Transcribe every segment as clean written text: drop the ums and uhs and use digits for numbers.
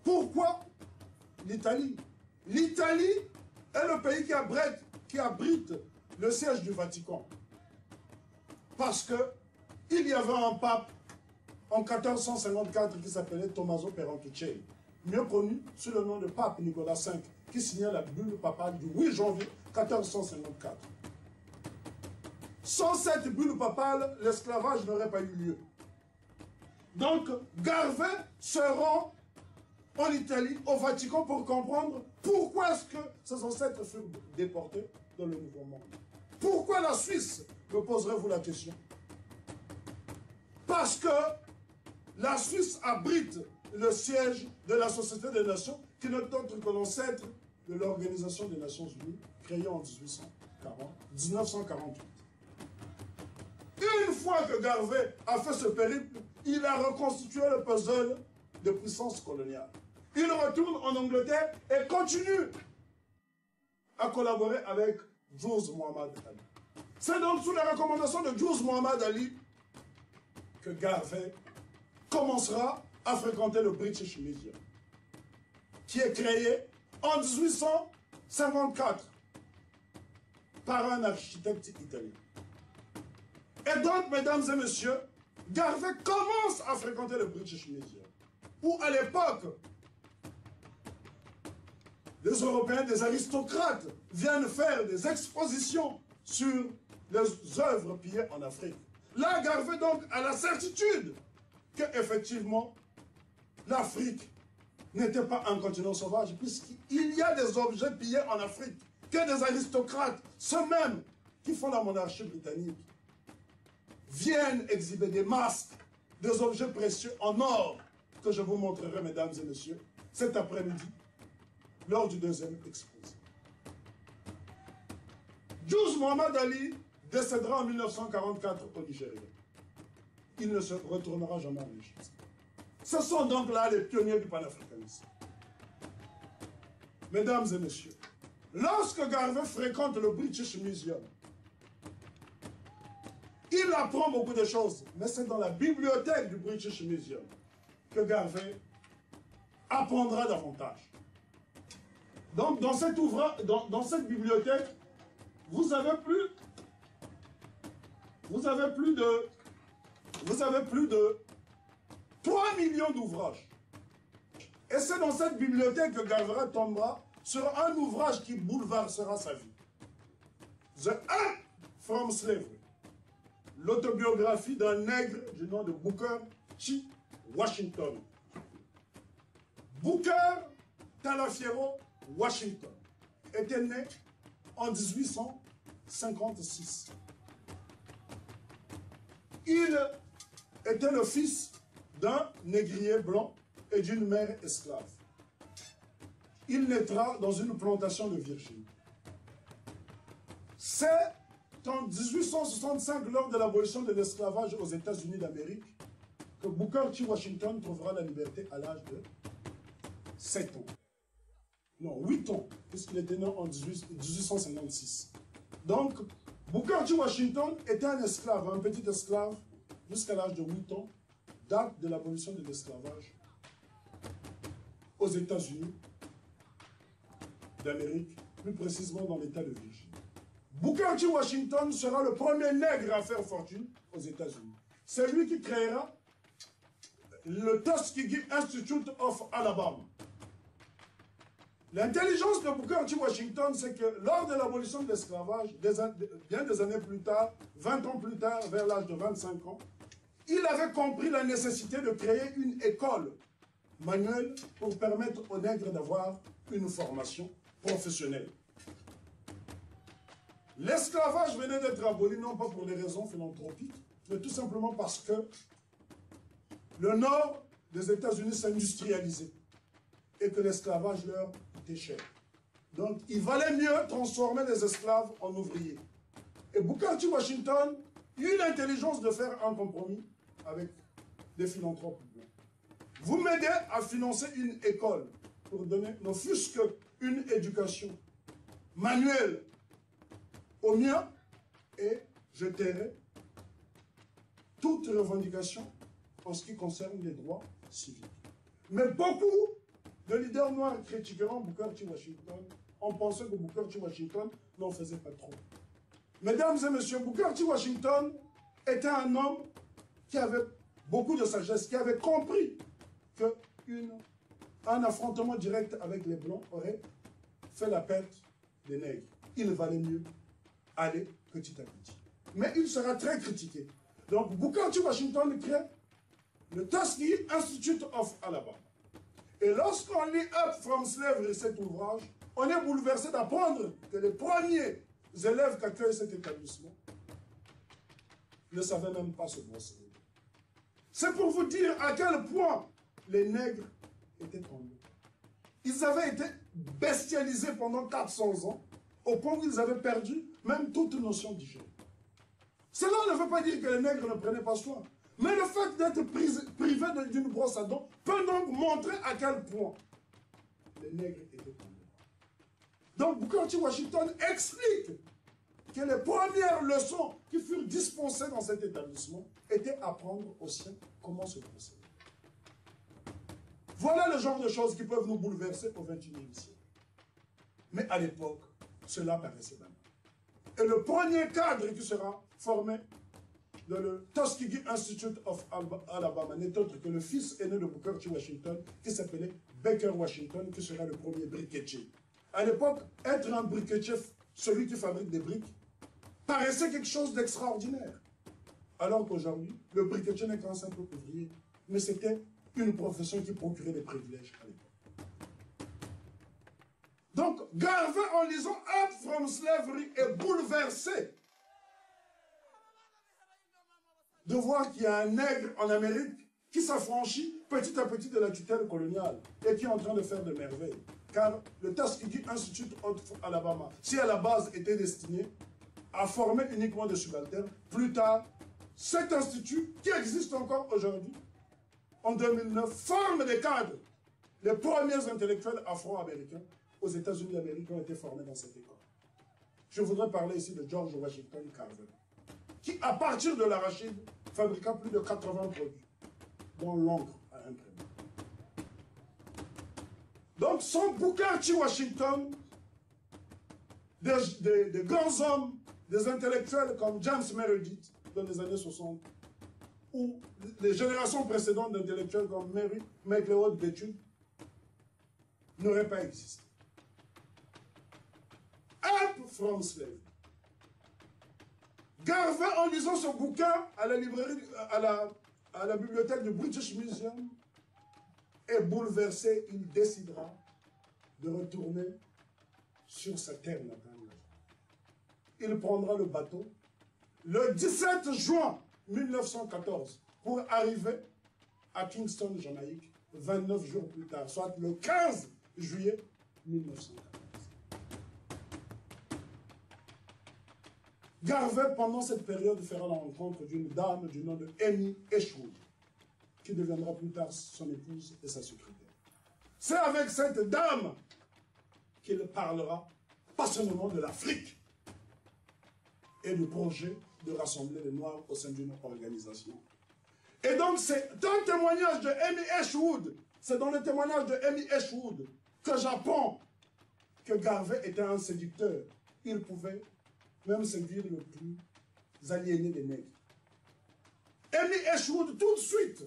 Pourquoi l'Italie? L'Italie est le pays qui abrite le siège du Vatican. Parce que il y avait un pape en 1454 qui s'appelait Tommaso Perantuccelli, mieux connu sous le nom de pape Nicolas V, qui signait la bulle papale du 8 janvier 1454. Sans cette bulle papale, l'esclavage n'aurait pas eu lieu. Donc, Garvey se rend en Italie, au Vatican, pour comprendre pourquoi est-ce que ses ancêtres furent déportés dans le Nouveau Monde. Pourquoi la Suisse, me poserez-vous la question? Parce que la Suisse abrite le siège de la Société des Nations, qui n'est autre que l'ancêtre de l'Organisation des Nations Unies, créée en 1948. Une fois que Garvey a fait ce périple, il a reconstitué le puzzle de puissance coloniale. Il retourne en Angleterre et continue à collaborer avec Djouz Mohamed Ali. C'est donc sous la recommandation de Djouz Mohamed Ali que Garvey commencera à fréquenter le British Museum, qui est créé en 1854 par un architecte italien. Et donc, mesdames et messieurs, Garvey commence à fréquenter le British Museum, où à l'époque, les Européens, des aristocrates, viennent faire des expositions sur les œuvres pillées en Afrique. Là, Garvey donc a la certitude qu'effectivement, l'Afrique n'était pas un continent sauvage, puisqu'il y a des objets pillés en Afrique, que des aristocrates, ceux-mêmes qui font la monarchie britannique, viennent exhiber des masques, des objets précieux en or, que je vous montrerai, mesdames et messieurs, cet après-midi, lors du deuxième exposé. Djouz Mohamed Ali décédera en 1944 au Nigeria. Il ne se retournera jamais en Égypte. Ce sont donc là les pionniers du panafricanisme. Mesdames et messieurs, lorsque Garvey fréquente le British Museum, il apprend beaucoup de choses, mais c'est dans la bibliothèque du British Museum que Garvey apprendra davantage. Donc, dans cet ouvrage, dans cette bibliothèque, vous avez plus de 3 millions d'ouvrages. Et c'est dans cette bibliothèque que Garvey tombera sur un ouvrage qui bouleversera sa vie. The Earth from Slavery. L'autobiographie d'un nègre du nom de Booker T. Washington. Booker Talafiero Washington était né en 1856. Il était le fils d'un négrier blanc et d'une mère esclave. Il naîtra dans une plantation de Virginie. C'est en 1865, lors de l'abolition de l'esclavage aux États-Unis d'Amérique, que Booker T. Washington trouvera la liberté à l'âge de 7 ans. Non, 8 ans, puisqu'il était né en 1856. Donc, Booker T. Washington était un esclave, un petit esclave, jusqu'à l'âge de 8 ans, date de l'abolition de l'esclavage aux États-Unis d'Amérique, plus précisément dans l'État de Virginie. Booker T. Washington sera le premier nègre à faire fortune aux États-Unis. C'est lui qui créera le Tuskegee Institute of Alabama. L'intelligence de Booker T. Washington, c'est que lors de l'abolition de l'esclavage, bien des années plus tard, 20 ans plus tard, vers l'âge de 25 ans, il avait compris la nécessité de créer une école manuelle pour permettre aux nègres d'avoir une formation professionnelle. L'esclavage venait d'être aboli, non pas pour des raisons philanthropiques, mais tout simplement parce que le nord des États-Unis s'industrialisait et que l'esclavage leur coûtait cher. Donc, il valait mieux transformer les esclaves en ouvriers. Et Booker T. Washington eut l'intelligence de faire un compromis avec des philanthropes blancs. Vous m'aidez à financer une école pour donner, ne fût-ce qu'une éducation manuelle au mien, et je tairai toute revendication en ce qui concerne les droits civiques. Mais beaucoup Les leaders noirs critiqueront Booker T. Washington en pensant que Booker T. Washington n'en faisait pas trop. Mesdames et messieurs, Booker T. Washington était un homme qui avait beaucoup de sagesse, qui avait compris qu'un affrontement direct avec les Blancs aurait fait la perte des nègres. Il valait mieux aller petit à petit. Mais il sera très critiqué. Donc Booker T. Washington crée le Tuskegee Institute of Alabama. Et lorsqu'on lit Up from Slavery, cet ouvrage, on est bouleversé d'apprendre que les premiers élèves qui accueillent cet établissement ne savaient même pas se brosser. C'est pour vous dire à quel point les nègres étaient tombés. Ils avaient été bestialisés pendant 400 ans, au point où ils avaient perdu même toute notion d'hygiène. Cela ne veut pas dire que les nègres ne prenaient pas soin. Mais le fait d'être privé d'une brosse à dents peut donc montrer à quel point les nègres étaient tombés. Donc Booker T. Washington explique que les premières leçons qui furent dispensées dans cet établissement étaient apprendre aux siens comment se brosser. Voilà le genre de choses qui peuvent nous bouleverser au XXIe siècle. Mais à l'époque, cela paraissait banal. Et le premier cadre qui sera formé dans le Tuskegee Institute of Alabama n'est autre que le fils aîné de Booker T. Washington qui s'appelait Baker Washington, qui sera le premier briquetier. À l'époque, être un briquetier, celui qui fabrique des briques, paraissait quelque chose d'extraordinaire. Alors qu'aujourd'hui, le briquetier n'est qu'un simple ouvrier. Mais c'était une profession qui procurait des privilèges à l'époque. Donc, Garvey, en lisant Up from Slavery, est bouleversé de voir qu'il y a un nègre en Amérique qui s'affranchit petit à petit de la tutelle coloniale et qui est en train de faire de merveilles. Car le Tuskegee Institute of Alabama, si à la base était destiné à former uniquement des subalternes, plus tard, cet institut, qui existe encore aujourd'hui, en 2009, forme des cadres. Les premiers intellectuels afro-américains aux États-Unis d'Amérique ont été formés dans cette école. Je voudrais parler ici de George Washington Carver, qui, à partir de l'arachide, fabriqua plus de 80 produits, dont l'encre à imprimer. Donc, sans Booker T. Washington, des grands hommes, des intellectuels comme James Meredith, dans les années 60, ou les générations précédentes d'intellectuels comme Mary McLeod Bethune, n'auraient pas existé. Up from Slavery. Garvey, en lisant ce bouquin à la librairie, à la bibliothèque du British Museum, est bouleversé. Il décidera de retourner sur sa terre natale. Il prendra le bateau le 17 juin 1914 pour arriver à Kingston, Jamaïque, 29 jours plus tard, soit le 15 juillet 1914. Garvey, pendant cette période, fera la rencontre d'une dame du nom de Amy Ashwood, qui deviendra plus tard son épouse et sa secrétaire. C'est avec cette dame qu'il parlera passionnément de l'Afrique et du projet de rassembler les Noirs au sein d'une organisation. Et donc, c'est un témoignage de Amy Ashwood, c'est dans le témoignage de Amy Ashwood que j'apprends que Garvey était un séducteur. Il pouvait même séduire le plus aliéné des nègres. Amy Ashwood, tout de suite,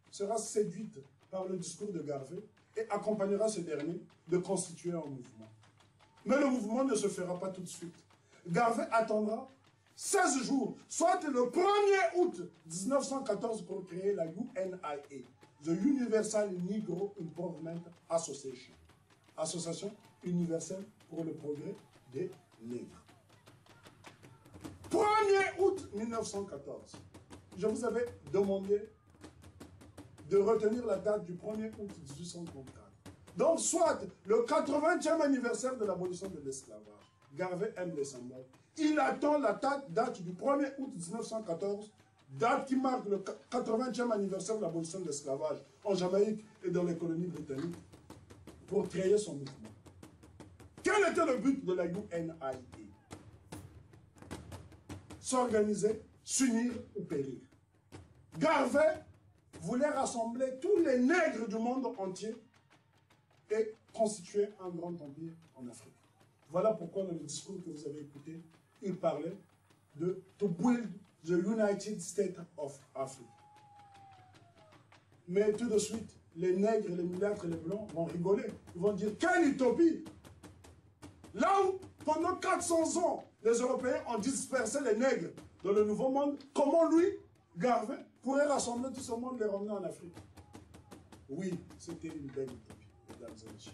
sera séduite par le discours de Garvey et accompagnera ce dernier de constituer un mouvement. Mais le mouvement ne se fera pas tout de suite. Garvey attendra 16 jours, soit le 1er août 1914 pour créer la UNIA, The Universal Negro Improvement Association, Association universelle pour le progrès des nègres. 1er août 1914. Je vous avais demandé de retenir la date du 1er août 1834. Donc, soit le 80e anniversaire de l'abolition de l'esclavage. Garvey aime les symboles. Il attend la date du 1er août 1914, date qui marque le 80e anniversaire de l'abolition de l'esclavage en Jamaïque et dans les colonies britanniques, pour créer son mouvement. Quel était le but de la UNIA? S'organiser, s'unir ou périr. Garvey voulait rassembler tous les nègres du monde entier et constituer un grand empire en Afrique. Voilà pourquoi dans le discours que vous avez écouté, il parlait de « to build the United States of Africa ». Mais tout de suite, les nègres, les mulâtres et les blancs vont rigoler. Ils vont dire « quelle utopie !» Là où, pendant 400 ans, les Européens ont dispersé les nègres dans le Nouveau Monde, comment lui, Garvey, pourrait rassembler tout ce monde et les ramener en Afrique? Oui, c'était une belle utopie, mesdames et messieurs.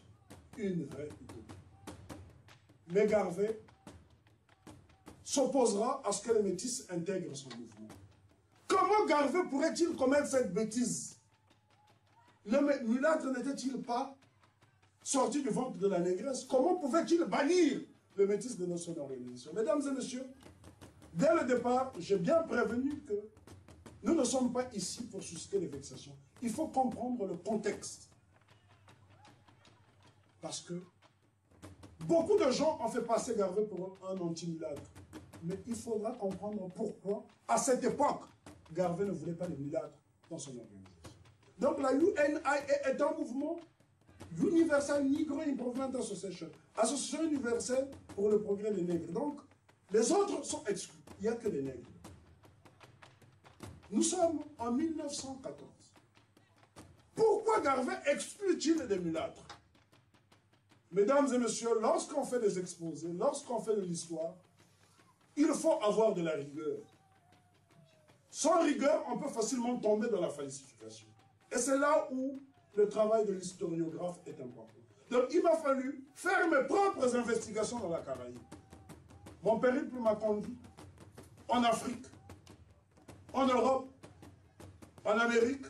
Une vraie utopie. Mais Garvey s'opposera à ce que les métis intègrent son mouvement. Comment Garvey pourrait-il commettre cette bêtise? Le mulâtre n'était-il pas sorti du ventre de la négresse? Comment pouvait-il bannir le métis de son organisation? Mesdames et messieurs, dès le départ, j'ai bien prévenu que nous ne sommes pas ici pour susciter les vexations. Il faut comprendre le contexte. Parce que beaucoup de gens ont fait passer Garvey pour un anti-mulâtre. Mais il faudra comprendre pourquoi, à cette époque, Garvey ne voulait pas les mulâtres dans son organisation. Donc la UNIA est un mouvement Universal Negro Improvement Association, association universelle pour le progrès des nègres. Donc, les autres sont exclus. Il n'y a que les nègres. Nous sommes en 1914. Pourquoi Garvey exclut-il les mulâtres? Mesdames et messieurs, lorsqu'on fait des exposés, lorsqu'on fait de l'histoire, il faut avoir de la rigueur. Sans rigueur, on peut facilement tomber dans la falsification. Et c'est là où le travail de l'historiographe est important. Donc il m'a fallu faire mes propres investigations dans la Caraïbe. Mon périple m'a conduit en Afrique, en Europe, en Amérique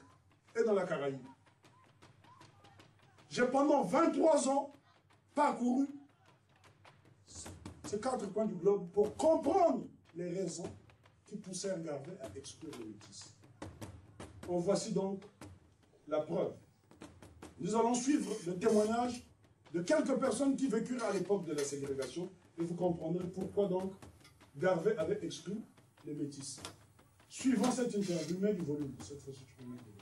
et dans la Caraïbe. J'ai pendant 23 ans parcouru ces 4 coins du globe pour comprendre les raisons qui poussèrent Garvey à exclure les métis. En voici donc la preuve. Nous allons suivre le témoignage de quelques personnes qui vécurent à l'époque de la ségrégation et vous comprendrez pourquoi donc Garvey avait exclu les métis. Suivant cette interview, mets du volume. Cette fois-ci, tu peux mettre du volume.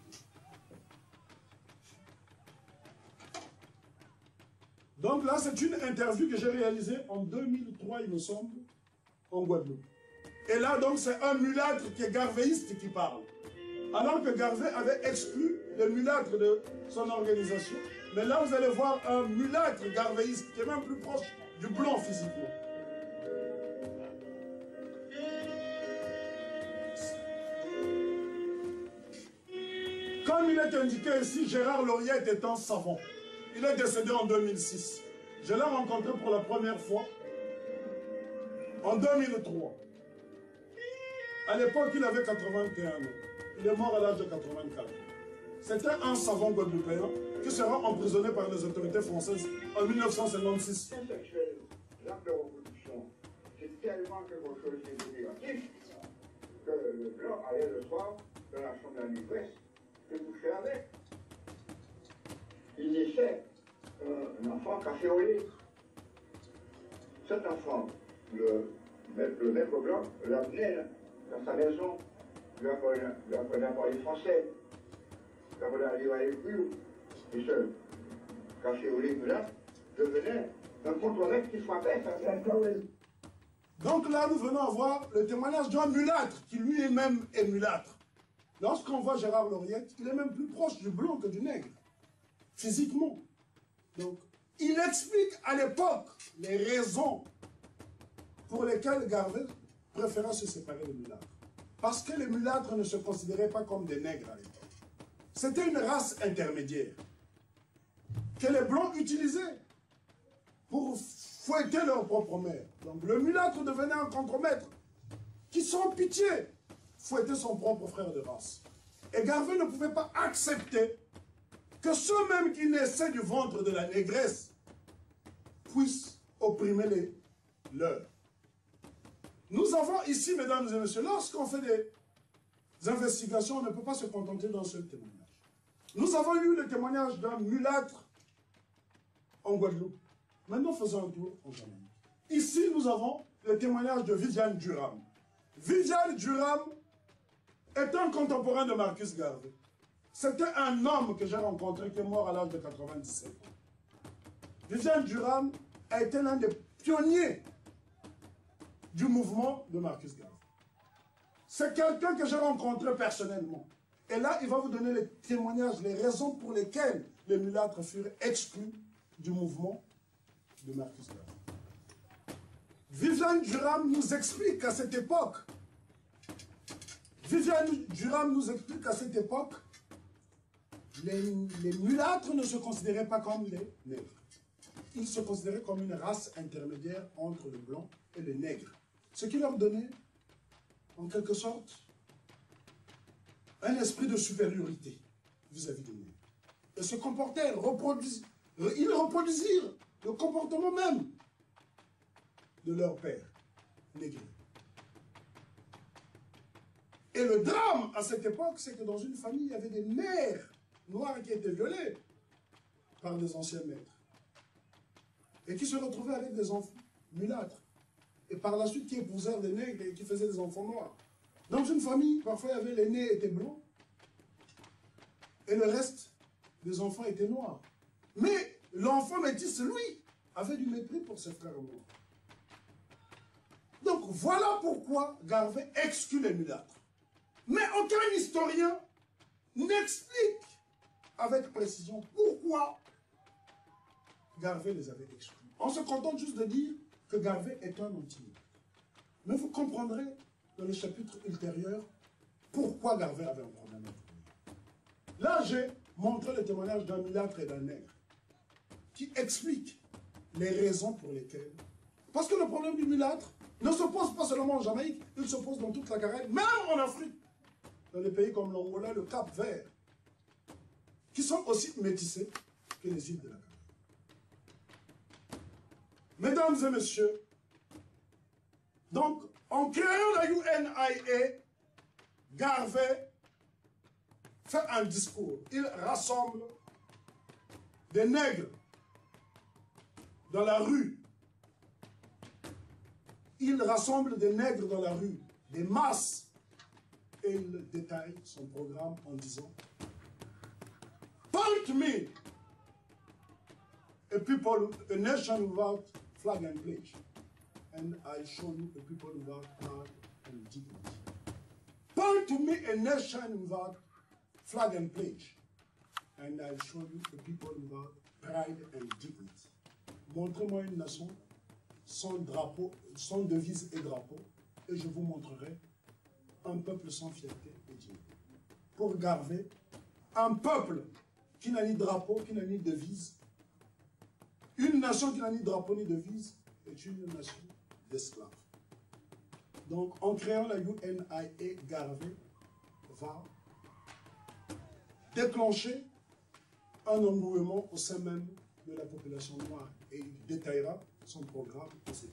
Donc là, c'est une interview que j'ai réalisée en 2003, il me semble, en Guadeloupe. Et là, donc, c'est un mulâtre qui est garvéiste qui parle. Alors que Garvey avait exclu le mulâtre de son organisation. Mais là, vous allez voir un mulâtre garvéiste qui est même plus proche du blanc physiquement. Comme il est indiqué ici, Gérard Laurier était un savant. Il est décédé en 2006. Je l'ai rencontré pour la première fois en 2003. À l'époque, il avait 81 ans. Il est mort à l'âge de 84. C'était un savant guadeloupéen qui sera emprisonné par les autorités françaises en 1956. L'acte de reproduction, c'est tellement quelque chose de négatif que le blanc allait le soir dans la chambre de la négresse se coucher avec. Il naissait un enfant caféolé. Cet enfant, le maître blanc l'amenait dans sa maison, lui apprenait à parler français, lui apprenait à lire à l'écrire, et ce caféolé là devenait un contre-maître qui frappait. Donc là, nous venons à voir le témoignage d'un mulâtre, qui lui-même est mulâtre. Lorsqu'on voit Gérard Laurier, il est même plus proche du blanc que du nègre, physiquement. Donc, il explique à l'époque les raisons pour lesquelles Garvey préféra se séparer des mulâtres. Parce que les mulâtres ne se considéraient pas comme des nègres à l'époque. C'était une race intermédiaire que les blancs utilisaient pour fouetter leur propre mère. Donc le mulâtre devenait un contremaître qui, sans pitié, fouettait son propre frère de race. Et Garvey ne pouvait pas accepter que ceux-mêmes qui naissaient du ventre de la négresse puissent opprimer les leurs. Nous avons ici, mesdames et messieurs, lorsqu'on fait des investigations, on ne peut pas se contenter d'un seul témoignage. Nous avons eu le témoignage d'un mulâtre en Guadeloupe. Maintenant, faisons un tour en Jamaïque. Ici, nous avons le témoignage de Viviane Durham. Viviane Durham est un contemporain de Marcus Garvey. C'était un homme que j'ai rencontré qui est mort à l'âge de 97 ans. Viviane Durham a été l'un des pionniers du mouvement de Marcus Garvey. C'est quelqu'un que j'ai rencontré personnellement. Et là, il va vous donner les témoignages, les raisons pour lesquelles les mulâtres furent exclus du mouvement de Marcus Garvey. Viviane Durham nous explique qu'à cette époque, les mulâtres ne se considéraient pas comme les nègres. Ils se considéraient comme une race intermédiaire entre le blanc et le nègre. Ce qui leur donnait, en quelque sorte, un esprit de supériorité vis-à-vis des nègres. Et se comportaient, ils reproduisirent le comportement même de leur père, nègre. Et le drame à cette époque, c'est que dans une famille, il y avait des mères noires qui étaient violées par des anciens maîtres. Et qui se retrouvaient avec des enfants mulâtres. Et par la suite, qui épousèrent des nègres et qui faisaient des enfants noirs. Dans une famille, parfois, il y avait l'aîné était blanc. Et le reste des enfants étaient noirs. Mais l'enfant métis, lui, avait du mépris pour ses frères noirs. Donc voilà pourquoi Garvey exclut les mulâtres. Mais aucun historien n'explique avec précision pourquoi Garvey les avait exclus. On se contente juste de dire que Garvey est un anti-mulâtre. Mais vous comprendrez dans le chapitre ultérieur pourquoi Garvey avait un problème avec lui. Là, j'ai montré le témoignage d'un mulâtre et d'un nègre qui explique les raisons pour lesquelles. Parce que le problème du mulâtre ne se pose pas seulement en Jamaïque, il se pose dans toute la Caraïbe, même en Afrique, dans des pays comme l'Angola, le Cap-Vert, qui sont aussi métissés que les îles de la Caraïbe. Mesdames et messieurs, donc, en créant la UNIA, Garvey fait un discours. Il rassemble des nègres dans la rue. Il rassemble des nègres dans la rue, des masses. Et il détaille son programme en disant « Point me a people, a nation without flag and pledge, and I'll show you a people without pride and dignity. Point to me a nation without flag and pledge, and I'll show you a people without pride and dignity. » Montrez-moi une nation sans drapeau, sans devise et drapeau, et je vous montrerai un peuple sans fierté et dignité. Pour Garvey, un peuple qui n'a ni drapeau, qui n'a ni devise, une nation qui n'a ni drapeau ni devise, est une nation d'esclaves. Donc, en créant la UNIA, Garvey va déclencher un engouement au sein même de la population noire et il détaillera son programme, etc.